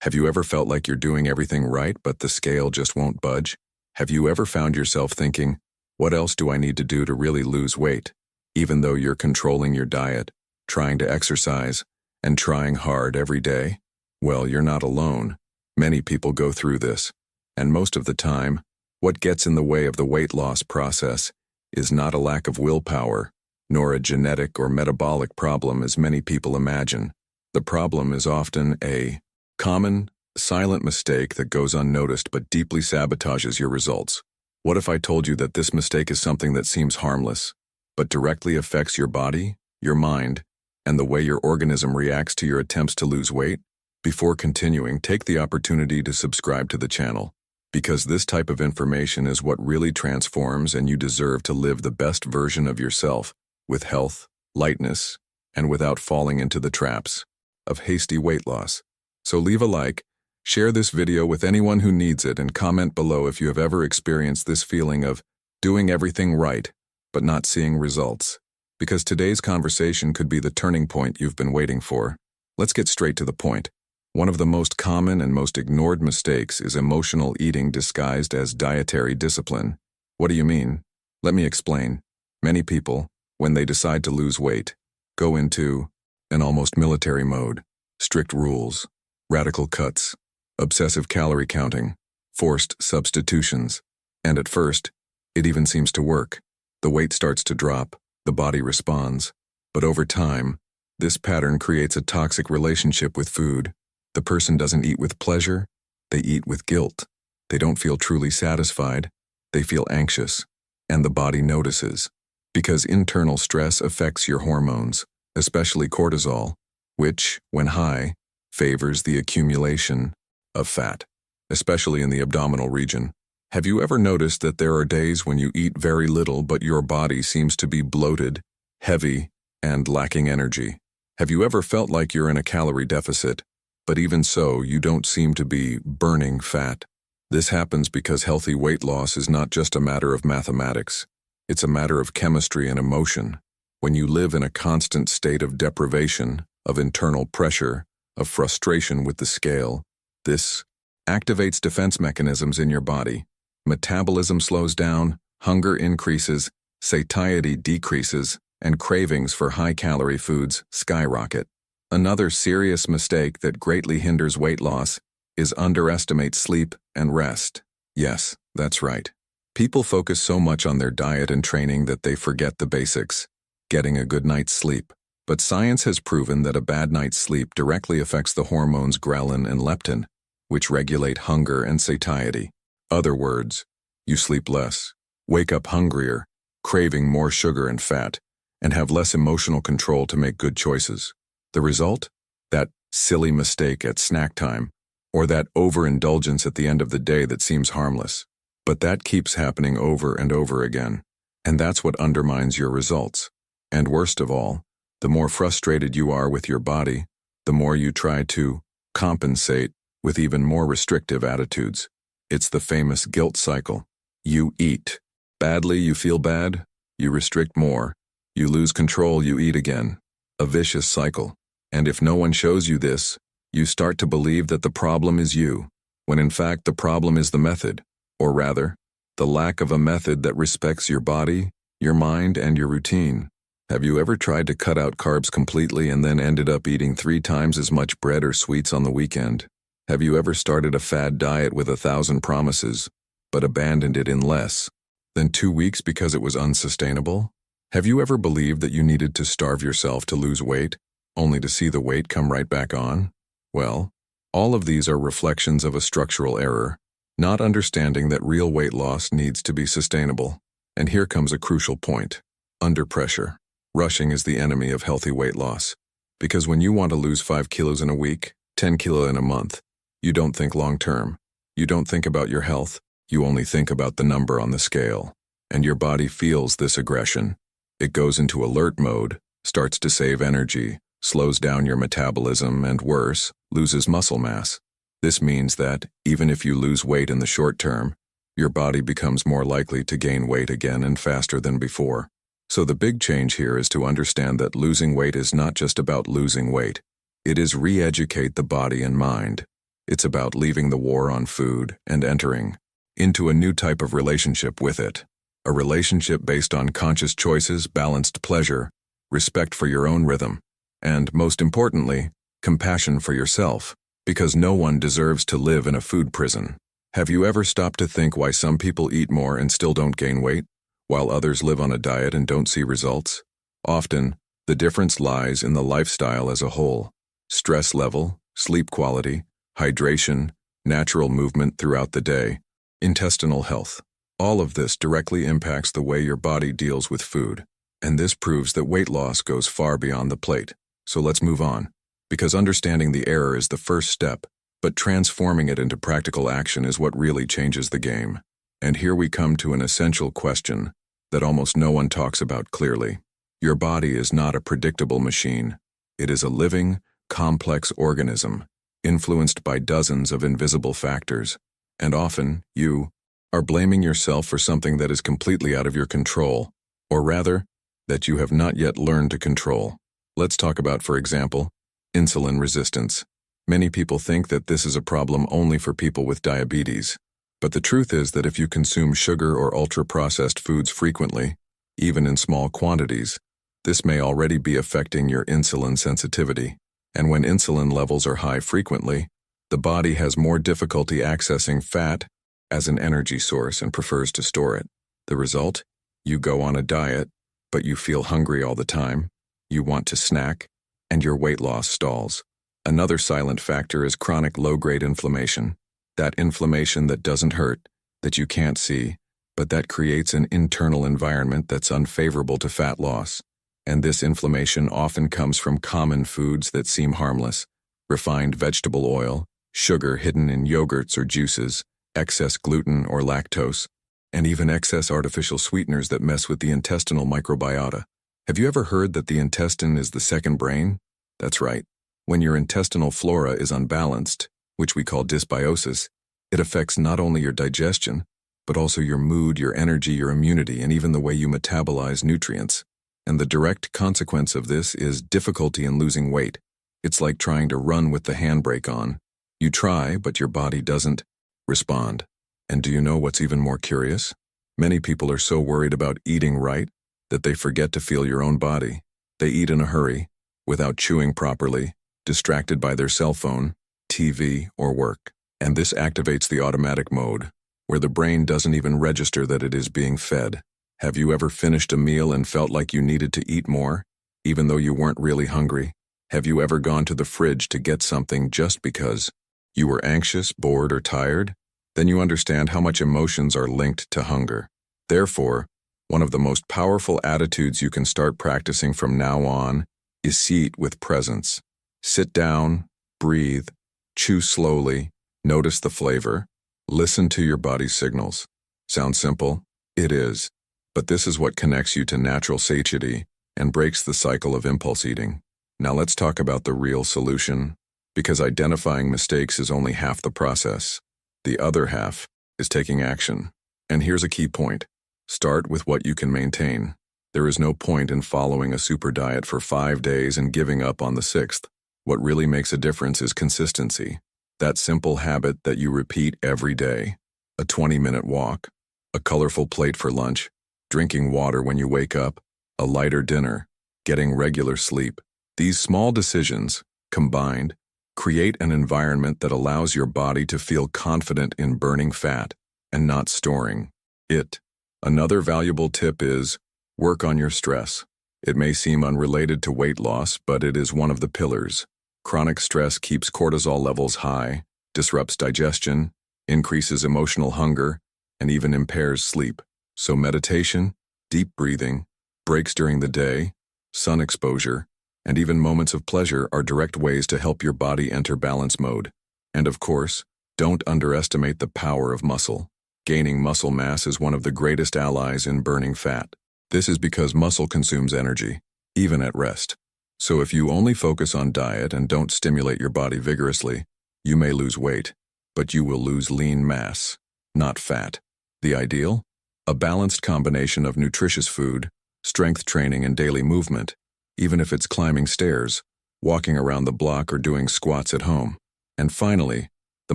Have you ever felt like you're doing everything right, but the scale just won't budge? Have you ever found yourself thinking, what else do I need to do to really lose weight? Even though you're controlling your diet, trying to exercise, and trying hard every day? Well, you're not alone. Many people go through this. And most of the time, what gets in the way of the weight loss process is not a lack of willpower, nor a genetic or metabolic problem as many people imagine. The problem is often a common, silent mistake that goes unnoticed but deeply sabotages your results. What if I told you that this mistake is something that seems harmless, but directly affects your body, your mind, and the way your organism reacts to your attempts to lose weight? Before continuing, take the opportunity to subscribe to the channel, because this type of information is what really transforms, and you deserve to live the best version of yourself with health, lightness, and without falling into the traps of hasty weight loss. So leave a like, share this video with anyone who needs it, and comment below if you have ever experienced this feeling of doing everything right, but not seeing results. Because today's conversation could be the turning point you've been waiting for. Let's get straight to the point. One of the most common and most ignored mistakes is emotional eating disguised as dietary discipline. What do you mean? Let me explain. Many people, when they decide to lose weight, go into an almost military mode. Strict rules, radical cuts, obsessive calorie counting, forced substitutions. And at first, it even seems to work. The weight starts to drop, the body responds. But over time, this pattern creates a toxic relationship with food. The person doesn't eat with pleasure, they eat with guilt. They don't feel truly satisfied, they feel anxious. And the body notices. Because internal stress affects your hormones, especially cortisol, which, when high, favors the accumulation of fat, especially in the abdominal region. Have you ever noticed that there are days when you eat very little but your body seems to be bloated, heavy, and lacking energy? Have you ever felt like you're in a calorie deficit, but even so, you don't seem to be burning fat? This happens because healthy weight loss is not just a matter of mathematics. It's a matter of chemistry and emotion. When you live in a constant state of deprivation, of internal pressure, of frustration with the scale, this activates defense mechanisms in your body. Metabolism slows down, hunger increases, satiety decreases, and cravings for high-calorie foods skyrocket. Another serious mistake that greatly hinders weight loss is underestimate sleep and rest. Yes, that's right. People focus so much on their diet and training that they forget the basics, getting a good night's sleep. But science has proven that a bad night's sleep directly affects the hormones ghrelin and leptin, which regulate hunger and satiety. Other words, you sleep less, wake up hungrier, craving more sugar and fat, and have less emotional control to make good choices. The result? That silly mistake at snack time, or that overindulgence at the end of the day that seems harmless. But that keeps happening over and over again, and that's what undermines your results. And worst of all, the more frustrated you are with your body, the more you try to compensate with even more restrictive attitudes. It's the famous guilt cycle. You eat badly, you feel bad, you restrict more, you lose control, you eat again. A vicious cycle. And if no one shows you this, you start to believe that the problem is you, when in fact the problem is the method, or rather, the lack of a method that respects your body, your mind, and your routine. Have you ever tried to cut out carbs completely and then ended up eating 3 times as much bread or sweets on the weekend? Have you ever started a fad diet with 1,000 promises, but abandoned it in less than 2 weeks because it was unsustainable? Have you ever believed that you needed to starve yourself to lose weight, only to see the weight come right back on? Well, all of these are reflections of a structural error, not understanding that real weight loss needs to be sustainable. And here comes a crucial point. Under pressure. Rushing is the enemy of healthy weight loss. Because when you want to lose 5 kilos in a week, 10 kilos in a month, you don't think long-term. You don't think about your health. You only think about the number on the scale. And your body feels this aggression. It goes into alert mode, starts to save energy, slows down your metabolism, and worse, loses muscle mass. This means that, even if you lose weight in the short term, your body becomes more likely to gain weight again and faster than before. So the big change here is to understand that losing weight is not just about losing weight. It is re-educate the body and mind. It's about leaving the war on food and entering into a new type of relationship with it. A relationship based on conscious choices, balanced pleasure, respect for your own rhythm, and, most importantly, compassion for yourself, because no one deserves to live in a food prison. Have you ever stopped to think why some people eat more and still don't gain weight, while others live on a diet and don't see results? Often, the difference lies in the lifestyle as a whole. Stress level, sleep quality, hydration, natural movement throughout the day, intestinal health. All of this directly impacts the way your body deals with food, and this proves that weight loss goes far beyond the plate. So let's move on, because understanding the error is the first step, but transforming it into practical action is what really changes the game. And here we come to an essential question that almost no one talks about clearly. Your body is not a predictable machine. It is a living, complex organism, influenced by dozens of invisible factors, and often, you are blaming yourself for something that is completely out of your control, or rather, that you have not yet learned to control. Let's talk about, for example, insulin resistance. Many people think that this is a problem only for people with diabetes, but the truth is that if you consume sugar or ultra-processed foods frequently, even in small quantities, this may already be affecting your insulin sensitivity. And when insulin levels are high frequently, the body has more difficulty accessing fat as an energy source and prefers to store it. The result? You go on a diet, but you feel hungry all the time, you want to snack, and your weight loss stalls. Another silent factor is chronic low-grade inflammation. That inflammation that doesn't hurt, that you can't see, but that creates an internal environment that's unfavorable to fat loss. And this inflammation often comes from common foods that seem harmless: refined vegetable oil, sugar hidden in yogurts or juices, excess gluten or lactose, and even excess artificial sweeteners that mess with the intestinal microbiota. Have you ever heard that the intestine is the second brain? That's right. When your intestinal flora is unbalanced, which we call dysbiosis, it affects not only your digestion, but also your mood, your energy, your immunity, and even the way you metabolize nutrients. And the direct consequence of this is difficulty in losing weight. It's like trying to run with the handbrake on. You try, but your body doesn't respond. And do you know what's even more curious? Many people are so worried about eating right that they forget to feel your own body. They eat in a hurry, without chewing properly, distracted by their cell phone, TV, or work. And this activates the automatic mode, where the brain doesn't even register that it is being fed. Have you ever finished a meal and felt like you needed to eat more, even though you weren't really hungry? Have you ever gone to the fridge to get something just because you were anxious, bored, or tired? Then you understand how much emotions are linked to hunger. Therefore, one of the most powerful attitudes you can start practicing from now on is eat with presence. Sit down, breathe, chew slowly, notice the flavor, listen to your body's signals. Sounds simple? It is. But this is what connects you to natural satiety and breaks the cycle of impulse eating. Now let's talk about the real solution, because identifying mistakes is only half the process. The other half is taking action. And here's a key point. Start with what you can maintain. There is no point in following a super diet for 5 days and giving up on the 6th. What really makes a difference is consistency. That simple habit that you repeat every day. A 20-minute walk, a colorful plate for lunch, drinking water when you wake up, a lighter dinner, getting regular sleep. These small decisions, combined, create an environment that allows your body to feel confident in burning fat and not storing it. Another valuable tip is work on your stress. It may seem unrelated to weight loss, but it is one of the pillars. Chronic stress keeps cortisol levels high, disrupts digestion, increases emotional hunger, and even impairs sleep. So meditation, deep breathing, breaks during the day, sun exposure, and even moments of pleasure are direct ways to help your body enter balance mode. And of course, don't underestimate the power of muscle. Gaining muscle mass is one of the greatest allies in burning fat. This is because muscle consumes energy, even at rest. So if you only focus on diet and don't stimulate your body vigorously, you may lose weight, but you will lose lean mass, not fat. The ideal? A balanced combination of nutritious food, strength training, and daily movement, even if it's climbing stairs, walking around the block, or doing squats at home. And finally, The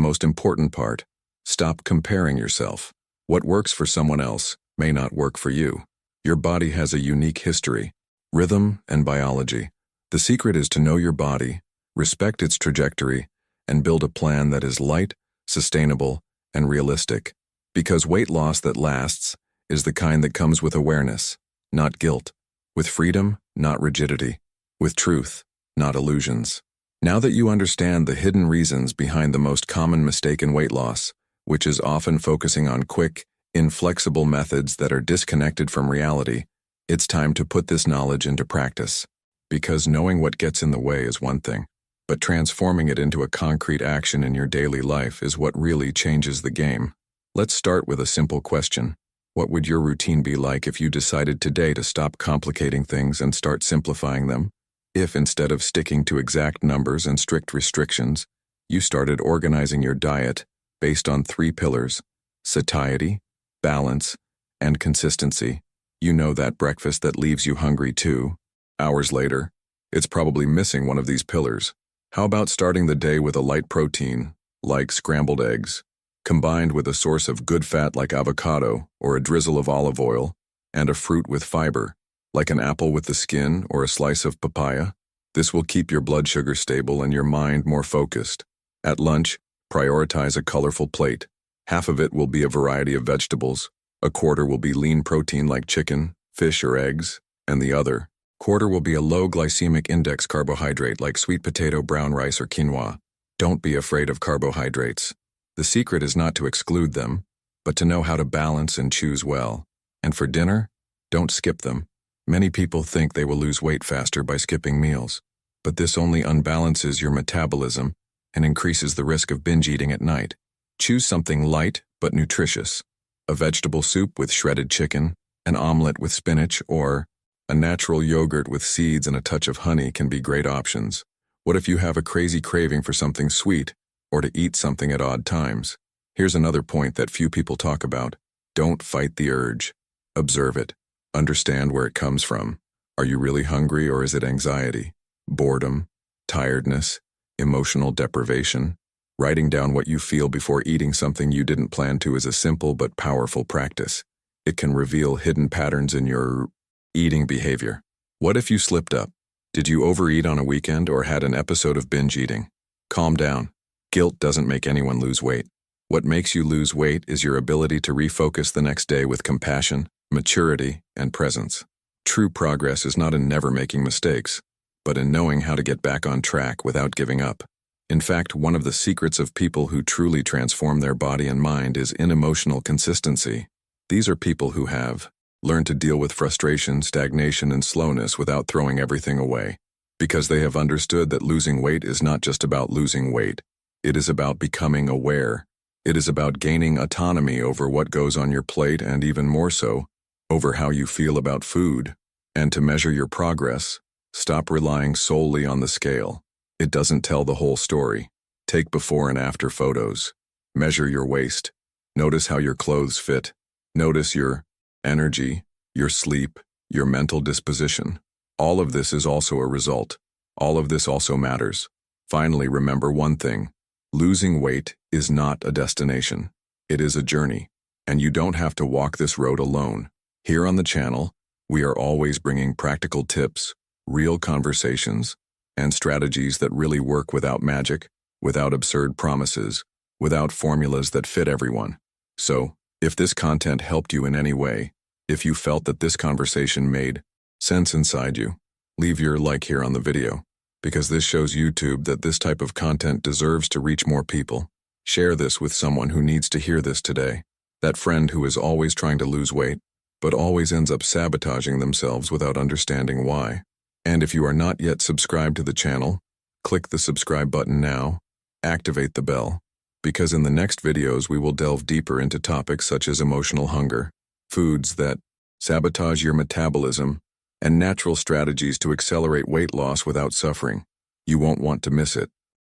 most important part, stop comparing yourself. What works for someone else may not work for you. Your body has a unique history, rhythm, and biology. The secret is to know your body, respect its trajectory, and build a plan that is light, sustainable, and realistic. Because weight loss that lasts is the kind that comes with awareness, not guilt, with freedom, not rigidity, with truth, not illusions. Now that you understand the hidden reasons behind the most common mistake in weight loss, which is often focusing on quick, inflexible methods that are disconnected from reality, it's time to put this knowledge into practice. Because knowing what gets in the way is one thing, but transforming it into a concrete action in your daily life is what really changes the game. Let's start with a simple question. What would your routine be like if you decided today to stop complicating things and start simplifying them? If instead of sticking to exact numbers and strict restrictions, you started organizing your diet based on 3 pillars: satiety, balance, and consistency. You know, that breakfast that leaves you hungry 2 hours later, it's probably missing one of these pillars. How about starting the day with a light protein, like scrambled eggs, combined with a source of good fat like avocado or a drizzle of olive oil, and a fruit with fiber, like an apple with the skin or a slice of papaya? This will keep your blood sugar stable and your mind more focused. At lunch, prioritize a colorful plate. Half of it will be a variety of vegetables, a quarter will be lean protein like chicken, fish, or eggs, and the other quarter will be a low glycemic index carbohydrate like sweet potato, brown rice, or quinoa. Don't be afraid of carbohydrates. The secret is not to exclude them, but to know how to balance and choose well. And for dinner, don't skip them. Many people think they will lose weight faster by skipping meals, but this only unbalances your metabolism and increases the risk of binge eating at night. Choose something light but nutritious. A vegetable soup with shredded chicken, an omelet with spinach, or a natural yogurt with seeds and a touch of honey can be great options. What if you have a crazy craving for something sweet or to eat something at odd times? Here's another point that few people talk about. Don't fight the urge. Observe it. Understand where it comes from. Are you really hungry, or is it anxiety, boredom, tiredness, emotional deprivation? Writing down what you feel before eating something you didn't plan to is a simple but powerful practice. It can reveal hidden patterns in your eating behavior. What if you slipped up? Did you overeat on a weekend or had an episode of binge eating? Calm down. Guilt doesn't make anyone lose weight. What makes you lose weight is your ability to refocus the next day with compassion, maturity, and presence. True progress is not in never making mistakes, but in knowing how to get back on track without giving up. In fact, one of the secrets of people who truly transform their body and mind is in emotional consistency. These are people who have learned to deal with frustration, stagnation, and slowness without throwing everything away, because they have understood that losing weight is not just about losing weight. It is about becoming aware. It is about gaining autonomy over what goes on your plate, and even more so, over how you feel about food. And to measure your progress, stop relying solely on the scale. It doesn't tell the whole story. Take before and after photos. Measure your waist. Notice how your clothes fit. Notice your energy, your sleep, your mental disposition. All of this is also a result. All of this also matters. Finally, remember one thing. Losing weight is not a destination. It is a journey, and you don't have to walk this road alone. Here on the channel, we are always bringing practical tips, real conversations, and strategies that really work without magic, without absurd promises, without formulas that fit everyone. So, if this content helped you in any way, if you felt that this conversation made sense inside you, leave your like here on the video, because this shows YouTube that this type of content deserves to reach more people. Share this with someone who needs to hear this today. That friend who is always trying to lose weight, but always ends up sabotaging themselves without understanding why. And if you are not yet subscribed to the channel, click the subscribe button now, activate the bell, because in the next videos we will delve deeper into topics such as emotional hunger, foods that sabotage your metabolism, and natural strategies to accelerate weight loss without suffering. You won't want to miss it.